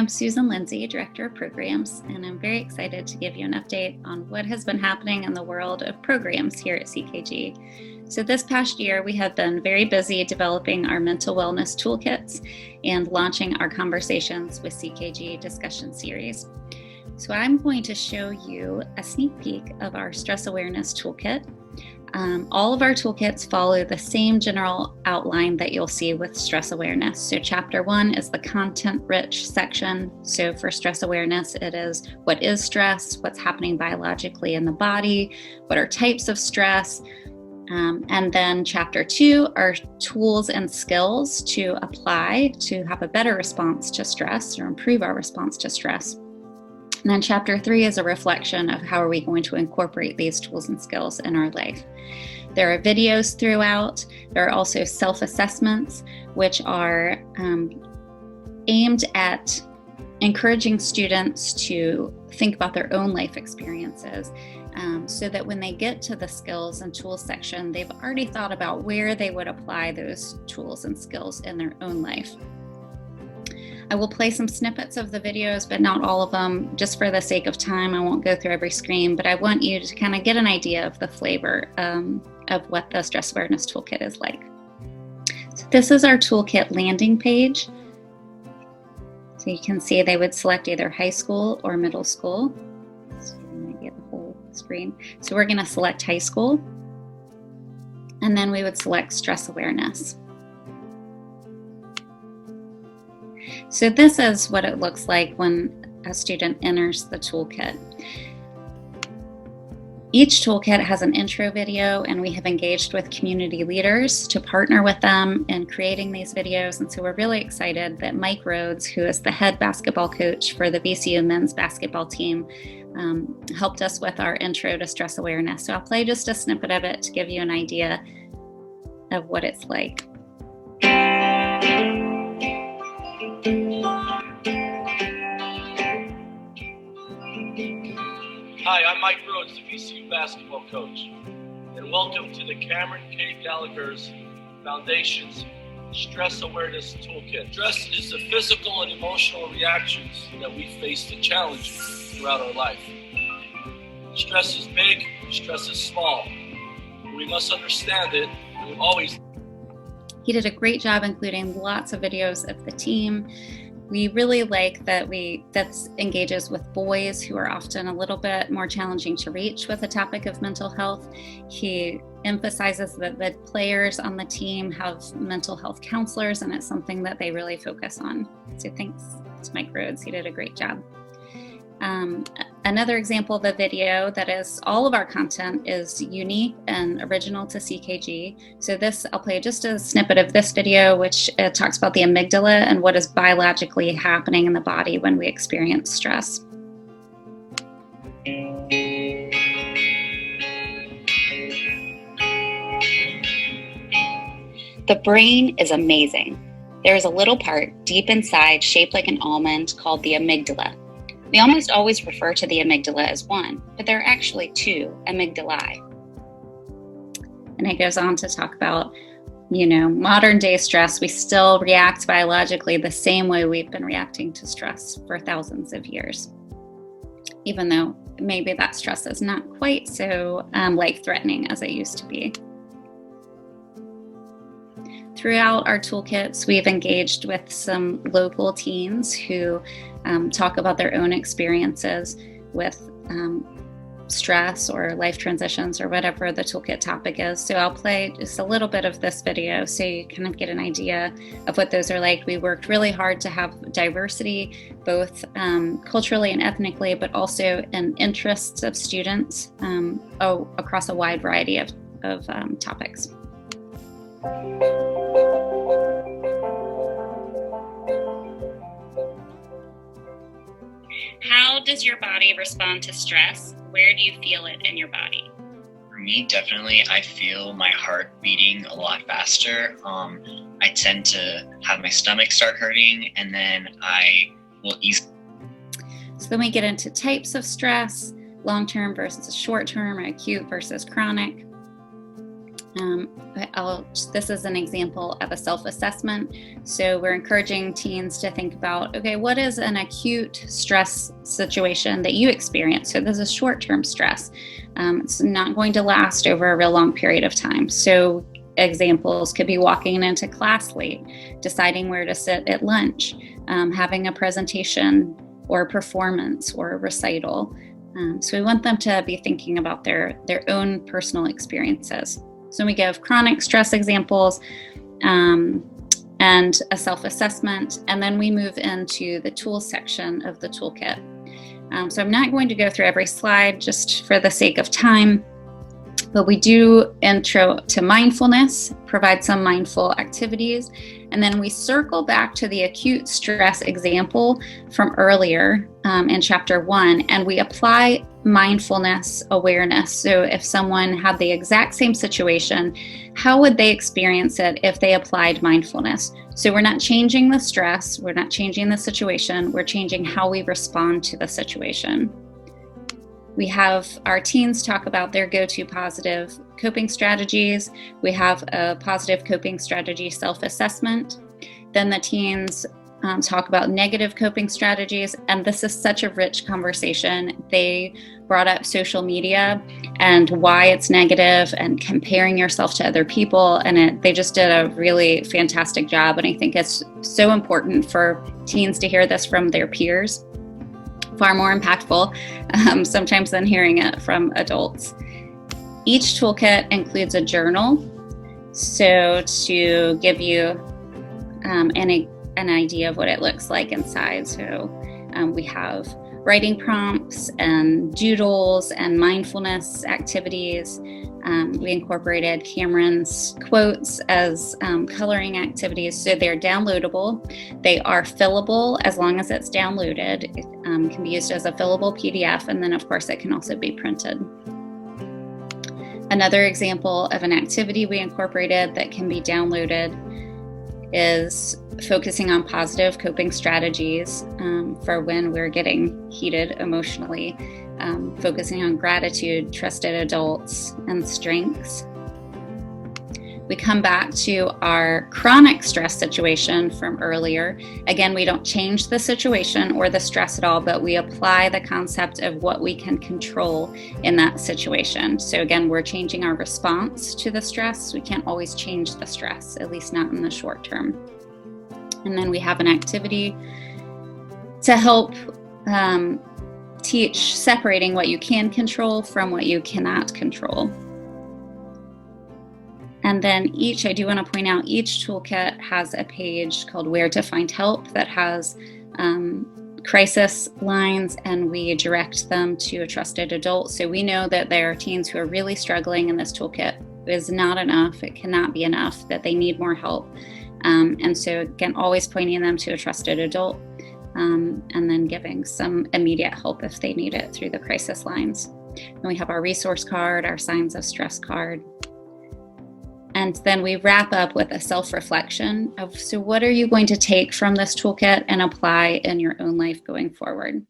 I'm Susan Lindsay, Director of Programs, and I'm very excited to give you an update on what has been happening in the world of programs here at CKG. So this past year, we have been very busy developing our mental wellness toolkits and launching our Conversations with CKG discussion series. So I'm going to show you a sneak peek of our stress awareness toolkit. All of our toolkits follow the same general outline that you'll see with stress awareness. So chapter 1 is the content-rich section. So for stress awareness, it is what is stress, what's happening biologically in the body, what are types of stress, and then chapter 2 are tools and skills to apply to have a better response to stress or improve our response to stress. And then chapter 3 is a reflection of how are we going to incorporate these tools and skills in our life. There are videos throughout. There are also self-assessments, which are aimed at encouraging students to think about their own life experiences so that when they get to the skills and tools section, they've already thought about where they would apply those tools and skills in their own life. I will play some snippets of the videos, but not all of them. Just for the sake of time, I won't go through every screen, but I want you to kind of get an idea of the flavor of what the Stress Awareness Toolkit is like. So this is our toolkit landing page. So you can see they would select either high school or middle school. So you're going to get the whole screen. So we're going to select high school, and then we would select stress awareness. So this is what it looks like when a student enters the toolkit. Each toolkit has an intro video, and we have engaged with community leaders to partner with them in creating these videos. And so we're really excited that Mike Rhodes, who is the head basketball coach for the VCU men's basketball team, helped us with our intro to stress awareness. So I'll play just a snippet of it to give you an idea of what it's like. Hi, I'm Mike Rhodes, the VCU basketball coach, and welcome to the Cameron K. Gallagher's Foundation's Stress Awareness Toolkit. Stress is the physical and emotional reactions that we face to challenges throughout our life. Stress is big, stress is small. We must understand it, and we always. He did a great job including lots of videos of the team. We really like that that engages with boys who are often a little bit more challenging to reach with the topic of mental health. He emphasizes that the players on the team have mental health counselors, and it's something that they really focus on. So thanks to Mike Rhodes, he did a great job. Another example of a video that is all of our content is unique and original to CKG. So this, I'll play just a snippet of this video, which talks about the amygdala and what is biologically happening in the body when we experience stress. The brain is amazing. There is a little part deep inside shaped like an almond called the amygdala. We almost always refer to the amygdala as one, but there are actually two amygdalae. And it goes on to talk about, modern day stress. We still react biologically the same way we've been reacting to stress for thousands of years, even though maybe that stress is not quite so life-threatening as it used to be. Throughout our toolkits, we've engaged with some local teens who talk about their own experiences with stress or life transitions or whatever the toolkit topic is. So I'll play just a little bit of this video so you kind of get an idea of what those are like. We worked really hard to have diversity, both culturally and ethnically, but also in interests of students across a wide variety of topics. How does your body respond to stress? Where do you feel it in your body? For me, definitely, I feel my heart beating a lot faster. I tend to have my stomach start hurting, and then I will easily. So then we get into types of stress, long-term versus short-term, or acute versus chronic. This is an example of a self-assessment. So we're encouraging teens to think about, okay, what is an acute stress situation that you experience? So this is short-term stress. It's not going to last over a real long period of time. So examples could be walking into class late, deciding where to sit at lunch, having a presentation or performance or a recital. So we want them to be thinking about their own personal experiences. So we give chronic stress examples and a self-assessment, and then we move into the tools section of the toolkit. So I'm not going to go through every slide just for the sake of time, but we do intro to mindfulness, provide some mindful activities, and then we circle back to the acute stress example from earlier in chapter 1, and we apply mindfulness awareness. So if someone had the exact same situation, how would they experience it if they applied mindfulness? So we're not changing the stress, we're not changing the situation, we're changing how we respond to the situation. We have our teens talk about their go-to positive coping strategies. We have a positive coping strategy self-assessment. Then the teens talk about negative coping strategies, and this is such a rich conversation. They brought up social media and why it's negative and comparing yourself to other people, and they just did a really fantastic job, and I think it's so important for teens to hear this from their peers. Far more impactful sometimes than hearing it from adults. Each toolkit includes a journal, so to give you an idea of what it looks like inside. So we have writing prompts and doodles and mindfulness activities. We incorporated Cameron's quotes as coloring activities, so they're downloadable. They are fillable as long as it's downloaded. It can be used as a fillable PDF, and then of course it can also be printed. Another example of an activity we incorporated that can be downloaded is focusing on positive coping strategies for when we're getting heated emotionally, focusing on gratitude, trusted adults, and strengths. We come back to our chronic stress situation from earlier. Again, we don't change the situation or the stress at all, but we apply the concept of what we can control in that situation. So again, we're changing our response to the stress. We can't always change the stress, at least not in the short term. And then we have an activity to help teach separating what you can control from what you cannot control. And then I do want to point out, each toolkit has a page called Where to Find Help that has crisis lines, and we direct them to a trusted adult. So we know that there are teens who are really struggling, and this toolkit is not enough. It cannot be enough, that they need more help. And so again, always pointing them to a trusted adult, and then giving some immediate help if they need it through the crisis lines. And we have our resource card, our signs of stress card. And then we wrap up with a self-reflection of, so what are you going to take from this toolkit and apply in your own life going forward?